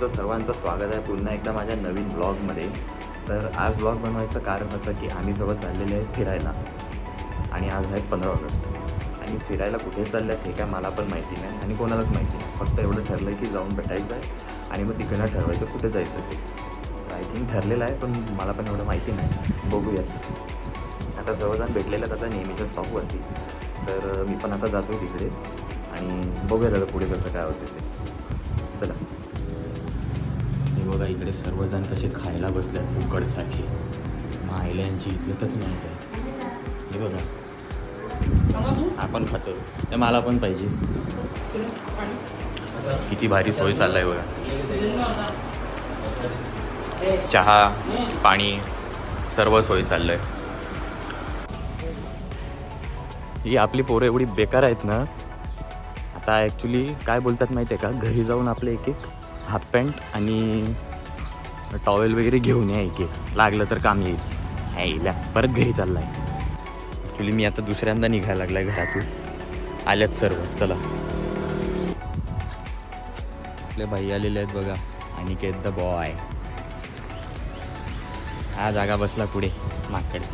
तुमचं सर्वांचं स्वागत आहे पुन्हा एकदा माझ्या नवीन ब्लॉगमध्ये. तर आज ब्लॉग बनवायचं कारण असं की आम्ही सोबत चाललेले आहे फिरायला आणि आज आहे 15 ऑगस्ट आणि फिरायला कुठे चाललं आहे हे काय मला पण माहिती नाही आणि कोणालाच माहिती नाही. फक्त एवढं ठरलं आहे की जाऊन भेटायचं आहे आणि मग तिकडनं ठरवायचं कुठे जायचं ते. आय थिंक ठरलेलं आहे पण मला पण एवढं माहिती नाही. बघूयात. आता सर्वजण भेटलेलं आहेत आता नेहमीच्या स्टॉपवरती. तर मी पण आता जातो तिकडे आणि बघूयात आता पुढे कसं काय होतं ते. चला. हे बघा इकडे सर्वजण कसे खायला बसल्यात उकडसारखे. मायला यांची इज्जतच नाही काय. हे बघा आपण खातो ते मला पण पाहिजे. किती भारी सोय चाललाय बघा. चहा पाणी सर्व सोय चाललंय. ही आपली पोरं एवढी बेकार आहेत ना. आता ॲक्च्युली काय बोलतात माहिती आहे का, घरी जाऊन आपले एक एक हाफ पॅन्ट आणि टॉवेल वगैरे घेऊन या. एक एक लागलं तर काम येईल. यायला परत घरी चालला आहे. ॲक्च्युली मी आता दुसऱ्यांदा निघायला लागला आहे घरातून. आल्यात सर्व. चला. आपले भाई आलेले आहेत बघा. Aniket the boy. हा जागा बसला पुढे माकडे.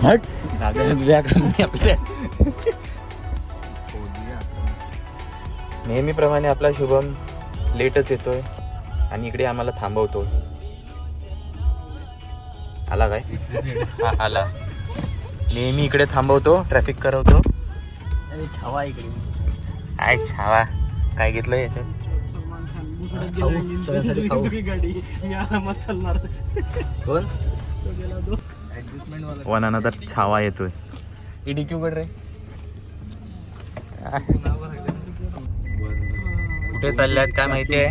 हट आपल्या नेहमीप्रमाणे आपला शुभम लेटच येतोय आणि इकडे आम्हाला थांबवतो. आला काय? हा आला. नेहमी इकडे थांबवतो, ट्रॅफिक करवतो. छावा इकडे. काय छावा काय घेतलं याच्यात? वन अनदर छावा येतोय. इडीक्यू कडे रे. कुठे चालल्यात काय माहिती आहे?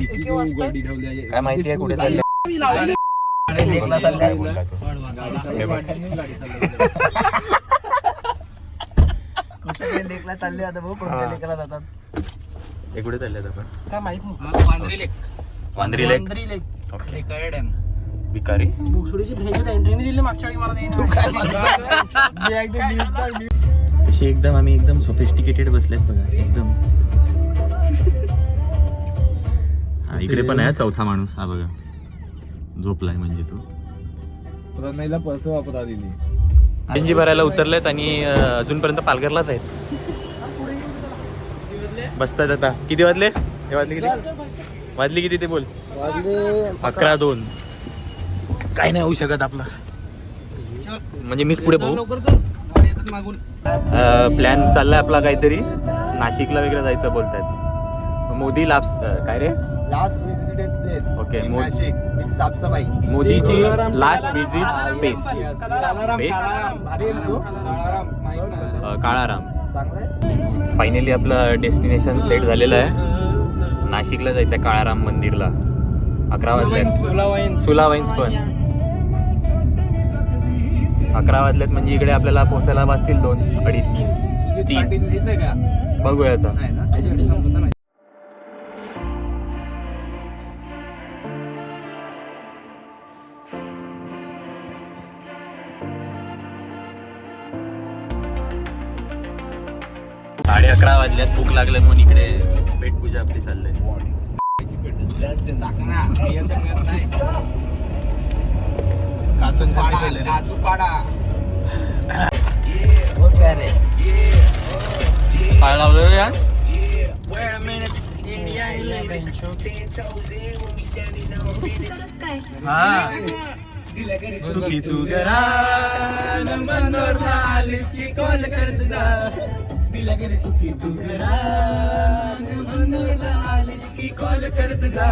काय माहिती आहे कुठे चालल्यात? लेकला चालले आता भाऊ. कोणत्या लेकला जातात हे कुठे चालल्यात आपण? काय माहित नाही. वांद्री लेक. वांद्री लेक. वांद्री लेक. ओके. भिकारी डॅम. भिकारी भोसडीची भेंड एंट्रीने दिली मागच्या वेळी मला. अशी एकदम आम्ही एकदम सोफिस्टिकेटेड बसलेत बघा एकदम. हा इकडे पण आहे चौथा माणूस. हा बघा झोपलाय म्हणजे तो. प्रणयला पर्स वापरा दिली. सीएनजी भरायला उतरलेत आणि अजूनपर्यंत पालघरलाच आहेत. बसतात आता. किती वाजले? हे वाजले किती? वाजले किती ते बोल. 11:02. काय नाही होऊ शकत आपलं. म्हणजे मीच पुढे भाऊ. प्लॅन चाललाय आपला काहीतरी नाशिकला वगैरे जायचं बोलतायत. मोदी काय रे last visited place. Okay. Nashik साफसफाई. मोदीची last visit space. Kalaram. Finally आपलं डेस्टिनेशन सेट झालेलं आहे. नाशिकला जायचं आहे काळाराम मंदिरला. 11 वाजल्यात. सुला वाईन्स पण 11 वाजल्यात म्हणजे इकडे आपल्याला पोहोचायला वाजतील 2-2:30. बघूया आता. साडे 11 वाजल्यात. भूक लागल्यात म्हणून इकडे पेटपूजा आपली चाललंय. पाळ लावलं रे यार. हा सुखी तू घरा मनोरमा आलीस की कॉल करत जा. दिला घरी सुखी तू घरा मनोरमा आलीस की कॉल करत जा.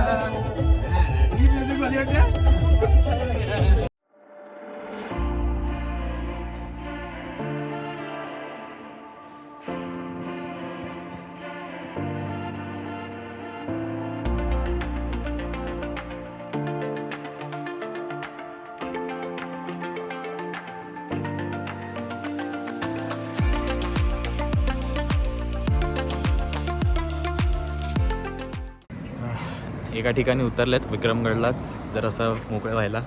एका ठिकाणी उतरलेत विक्रमगडलाच जरासं मोकळं व्हायला.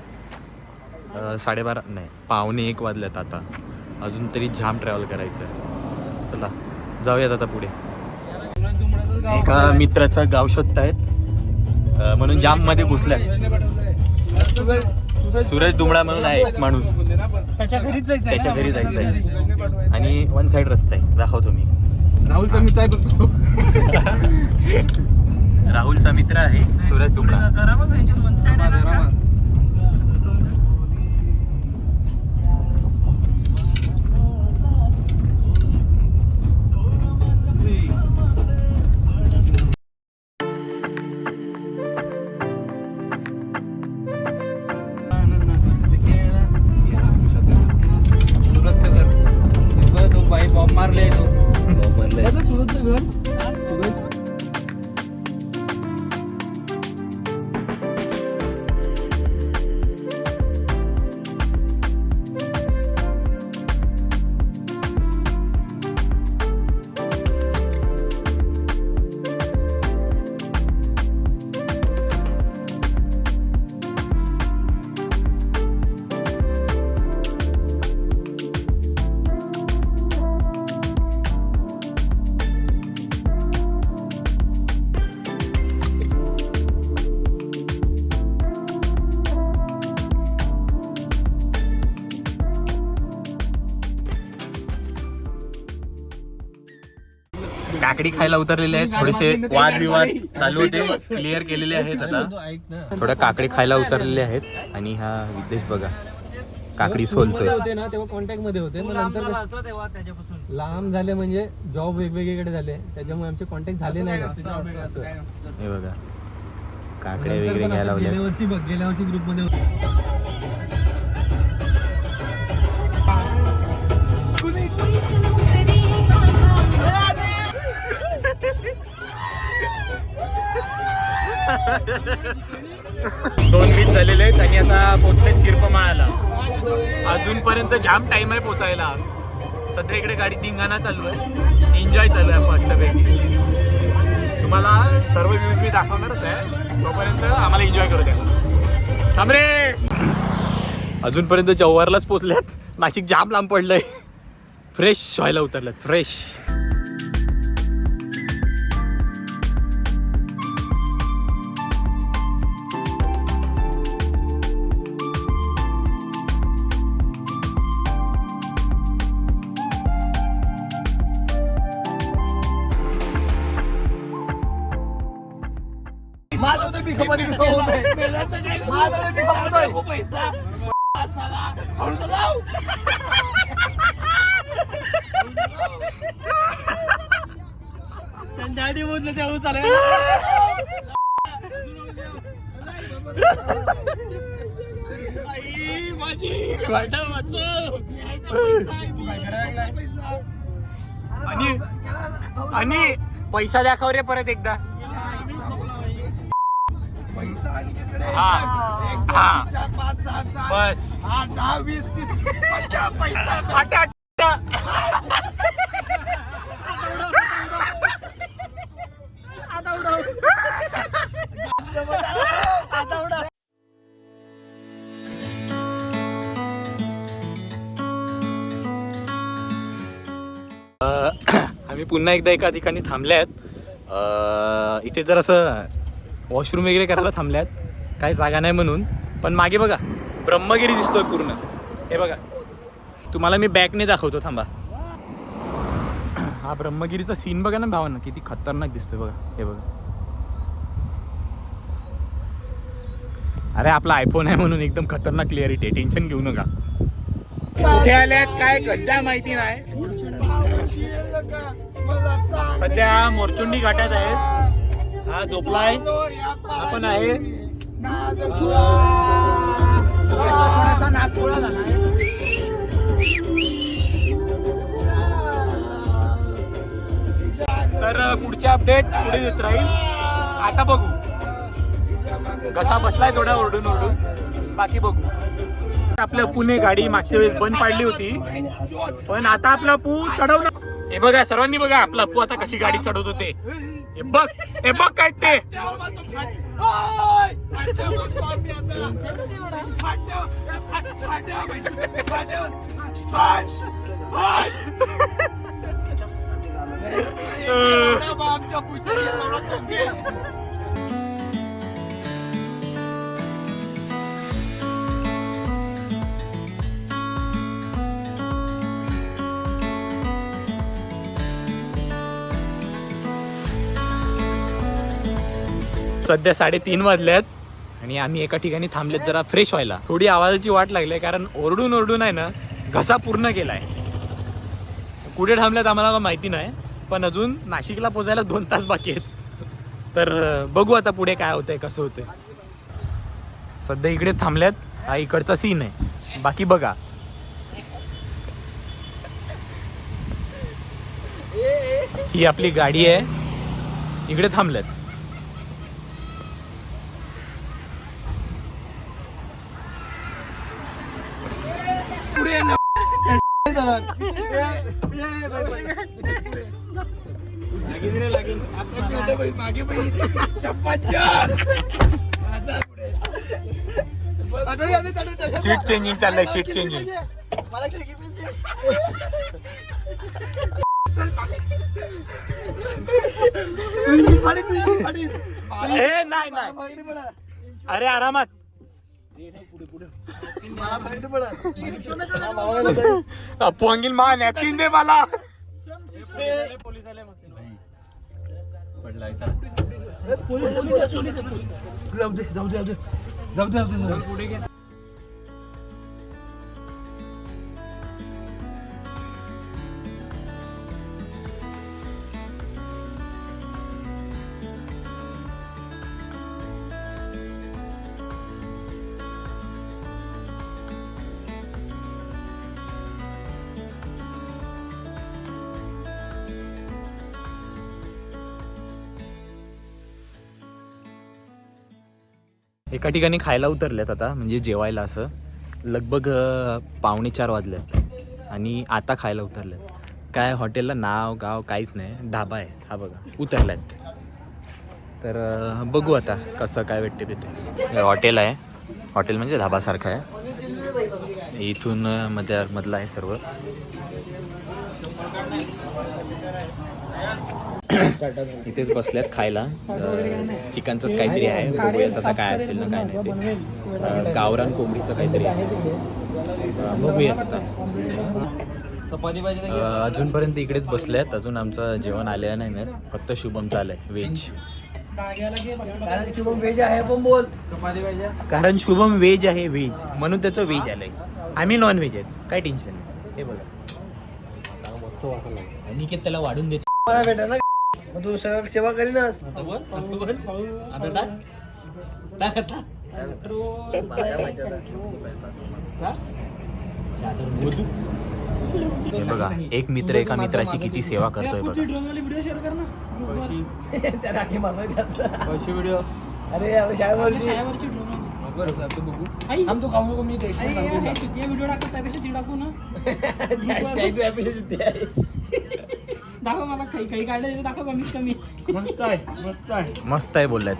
12:30 नाही 12:45 वाजल्यात आता. अजून तरी जाम ट्रॅव्हल करायचं आहे. चला जाऊयात आता पुढे. एका मित्राचं गाव शोधतायत म्हणून जाम मध्ये घुसलाय. सूरज दुमडा म्हणून आहे एक माणूस, त्याच्या घरीच जायचं, त्याच्या घरी जायचं आहे आणि वन साइड रस्ता आहे. दाखवतो मी. राहुलचा मित्र आहे राहुलचा मित्र आहे सूरज दुमडा. बॉम्ब मारले सुरतचं घर. काकडी खायला उतरलेले आहेत. थोडेसे वादविवाद चालू होते, क्लिअर केलेले आहेत. आता थोड्या काकडी खायला उतरलेले आहेत आणि हा विदेश बघा काकडी सोलतोय. होते ना तेव्हा कॉन्टॅक्ट मध्ये होते, मग नंतर लांब झाले म्हणजे जॉब वेगवेगळीकडे झाले, त्याच्यामुळे आमचे कॉन्टॅक्ट झाले नाही. हे बघा काकड्या वगैरे घ्यायला लावल्या. गेल्या वर्षी ग्रुप मध्ये होते. दोन वीज झालेले आहेत आणि आता पोहोचले शिरपमाळ्याला. अजूनपर्यंत जाम टाइम आहे पोचायला. सध्या इकडे गाडी धिंगाणा चालू आहे, एन्जॉय चालू आहे मस्तपैकी. तुम्हाला सर्व व्ह्यूज मी दाखवणारच आहे, तोपर्यंत आम्हाला एन्जॉय करू द्या. थांब रे. अजूनपर्यंत जव्हारलाच पोचल्यात. नाशिक जाम लांब पडलंय. फ्रेश व्हायला उतरल्यात, फ्रेश. डॅडी बोलले तेव्हा चालेल. आणि पैसा दाखव रे परत एकदा. हा हा बस. आम्ही पुन्हा एकदा एका ठिकाणी थांबल्यात. इथे जर असं वॉशरूम वगैरे करायला थांबल्यात, काही जागा नाही म्हणून. पण मागे बघा ब्रह्मगिरी दिसतोय पूर्ण. हे बघा तुम्हाला मी बॅकने दाखवतो, थांबा. हा ब्रह्मगिरीचा सीन बघा ना भावांना, किती खतरनाक दिसतोय बघा. हे बघा. अरे आपला आयफोन आहे म्हणून एकदम खतरनाक क्लिअरिटी आहे, टेन्शन घेऊ नका. कुठे आल्यात काय गड्डा माहिती नाही. सध्या मोरचुंडी घाटात आहेत. हा झोपलाय, आपण आहे. थोडासा नागपुरा झाला. तर पुढचे अपडेट पुढे देत राहील. आता बघू, कसा बसलाय थोडा ओरडून ओरडून, बाकी बघू. आपलं पुणे गाडी मागच्या वेळेस बंद पाडली होती, पण आता आपला पू चढवलं. हे बघा सर्वांनी बघा आपला पू आता कशी गाडी चढवत होते. हे बघ, हे बघ काय ते. सध्या 3:30 वाजल्यात आणि आम्ही एका ठिकाणी थांबलेत जरा फ्रेश व्हायला. थोडी आवाजाची वाट लागली कारण ओरडून ओरडून आहे ना घसा पूर्ण गेलाय. कुठे थांबल्यात आम्हाला का माहिती नाही, पण अजून नाशिकला पोचायला 2 तास बाकी आहेत. तर बघू आता पुढे काय होतंय कसं होतंय. सध्या इकडे थांबल्यात, हा इकडचा सीन आहे. बाकी बघा ही आपली गाडी आहे, इकडे थांबल्यात. सीट चेंजिंग चाललंय, सीट चेंजिंग. नाही अरे आरामात. पोंगिल मा नॅपकिन दे मला. एका ठिकाणी खायला उतरल्यात आता, म्हणजे जेवायला. असं लगभग 3:45 वाजल्यात आणि आता खायला उतरल्यात. काय हॉटेलला नाव गाव काहीच नाही, ढाबा आहे हा बघा, उतरल्यात. तर बघू आता कसं काय भेटते तिथे. हॉटेल आहे, हॉटेल म्हणजे ढाबासारखं आहे. इथून मधलं आहे सर्व. इथेच बसल्यात खायला. चिकनचंच काहीतरी आहे, बघूयात आता काय असेल ना काय नाही ते. गावरान कोंबडीचं काहीतरी आहे, बघूयात आता. अजूनपर्यंत इकडेच बसल्यात, अजून आमचं जेवण आलेलं नाही. फक्त शुभमचं आलंय व्हेज. कारण शुभम व्हेज आहे व्हेज म्हणून त्याचं व्हेज आलंय. आम्ही नॉन व्हेज आहेत, काय टेन्शन नाही. हे बघा निकेत त्याला वाढून देतो. तू सगळं सेवा करीनस. हे बघा एक मित्र एका मित्राची किती सेवा करतोय बघा. मस्त आहे बोलल्यात.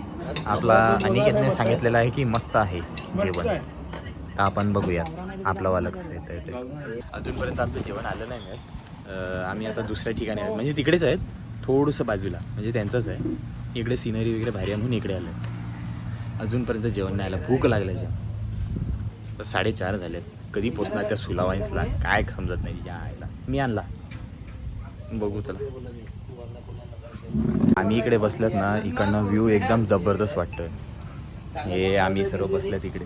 आपला अनिकेतने सांगितलेलं आहे की मस्त आहे जेवण. तर आपण बघूयात आपलं वाला कसं येतं ते. अजूनपर्यंत आमचं जेवण आलं नाही. आम्ही आता दुसऱ्या ठिकाणी आहेत, म्हणजे तिकडेच आहेत थोडंसं बाजूला, म्हणजे त्यांचंच आहे. इकडे सिनरी वगैरे भारी आहे म्हणून इकडे आलं आहे. अजूनपर्यंत जेवण नाही आलं, भूक लागलं. तर 4:30 झालेत. कधी पोचणार त्या सुलावाईन्सला काय समजत नाही. या आयला मी आणला, बघू चला. आम्ही इकडे बसल्यात ना, इकडनं व्ह्यू एकदम जबरदस्त वाटतोय. हे आम्ही सर्व बसल्यात इकडे.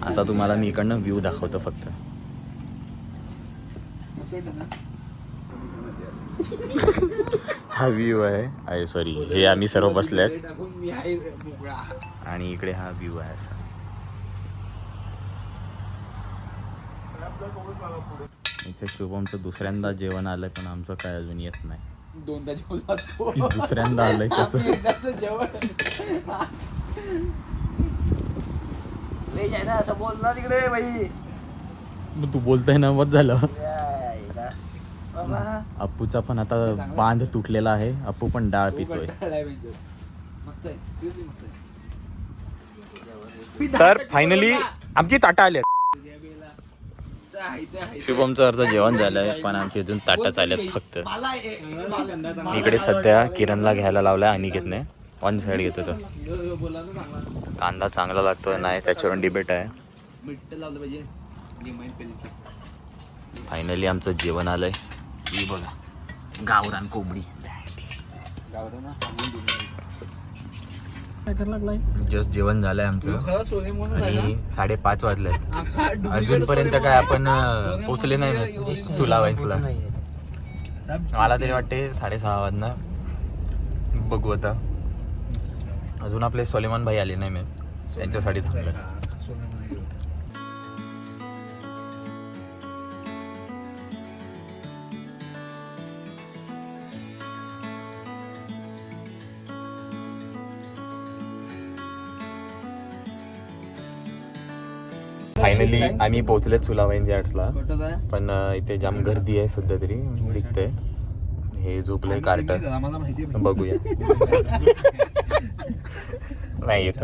आता तुम्हाला मी इकडनं व्ह्यू दाखवतो फक्त. हा व्ह्यू आहे सॉरी, हे आम्ही सर्व बसल्यात आणि इकडे हा व्ह्यू आहे असा. इथे शुभमचं दुसऱ्यांदा जेवण आलंय, पण आमचं काय अजून येत नाही. दुसऱ्यांदा आलंय त्याचं. तिकडे बाई मग तू बोलताय ना, मत झालं. अप्पूचा पण आता बांध तुटलेला आहे, अप्पू पण डाळ पितोय. तर फायनली आमची ताटा आली. शुभमचं अर्ध जेवण झालंय, पण आमच्या इथून ताटं आलेत फक्त. इकडे सध्या किरणला घ्यायला लावलाय अनिकेतने. ऑन साईड घेतो तो. कांदा चांगला लागतो नाही त्याच्यावर डिबेट आहे. फायनली आमचं जेवण आलंय. ही बघा गावरान कोंबडी. जस्ट जेवण झालंय आमचं आणि 5:30 वाजले. अजूनपर्यंत काय आपण पोचले नाही सुलावाईन्सला. मला तरी वाटते 6:30 वाजता. बघू आता. अजून आपले सोलेमान भाई आले नाही. मी त्यांच्यासाठी थांबलं. फायनली आम्ही पोहोचलेत सुलावाईन यार्ड्सला. पण इथे जाम गर्दी आहे सध्या तरी दिसतंय. हे झोपलंय कार्ट. बघूया. नाही येत.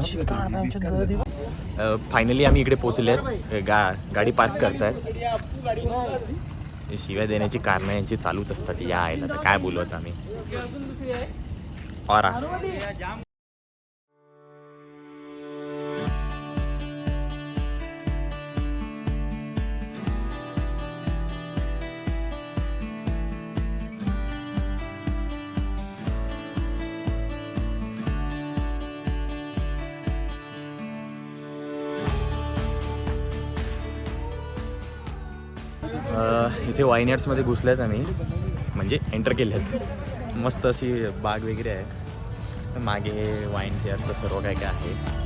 फायनली आम्ही इकडे पोहोचलेत. गाडी पार्क करतायत. शिव्या देण्याची कारणं यांची चालूच असतात. या आयला तर काय बोलवत आम्ही. और इथे वाईन यार्ड्समध्ये घुसल्यात आम्ही. म्हणजे एंटर केल्यात. मस्त अशी बाग वगैरे आहे. मागे हे वाईन यार्ड्सचं सर्व काय काय आहे.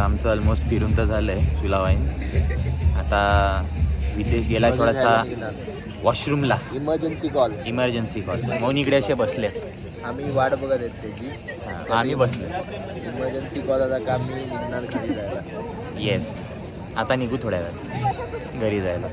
आमचं ऑलमोस्ट फिरून तर झालं आहे सुलावाईन. आता विदेश गेला थोडासा वॉशरूमला. इमर्जन्सी कॉल म्हणून इकडे असे बसले. आम्ही वाट बघत आहेत त्याची. आम्ही बसले. इमर्जन्सी कॉल आला का आम्ही निघणार घरी जायला. येस. आता निघू थोड्या वेळ घरी जायला.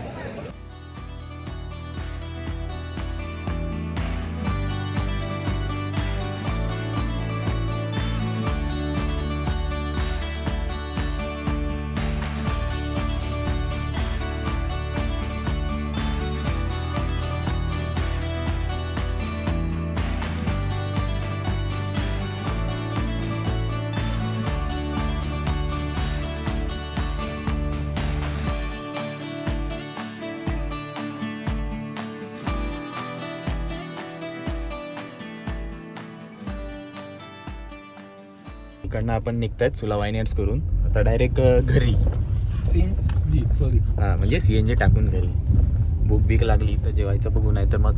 इकडनं आपण निघतायत सुलावाईन यार्ड्स करून. आता डायरेक्ट घरी. हां म्हणजे CNG टाकून घरी. भूक बीक लागली तर जेवायचं बघू, नाही तर मग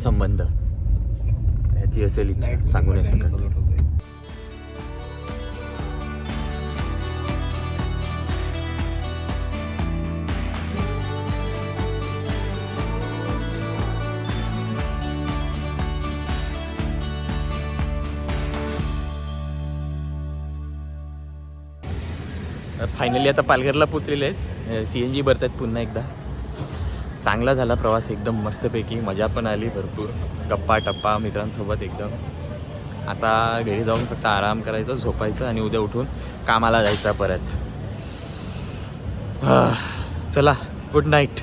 संबंध याची असेल इच्छा. सांगू नाही शकत. फायनली आता पालघरला पोचलेले आहेत. CNG भरत आहेत पुन्हा एकदा. चांगला झाला प्रवास एकदम मस्तपैकी. मजा पण आली भरपूर. गप्पा टप्पा मित्रांसोबत एकदम. आता घरी जाऊन फक्त आराम करायचा, झोपायचं आणि उद्या उठून कामाला जायचं परत. चला गुड नाईट.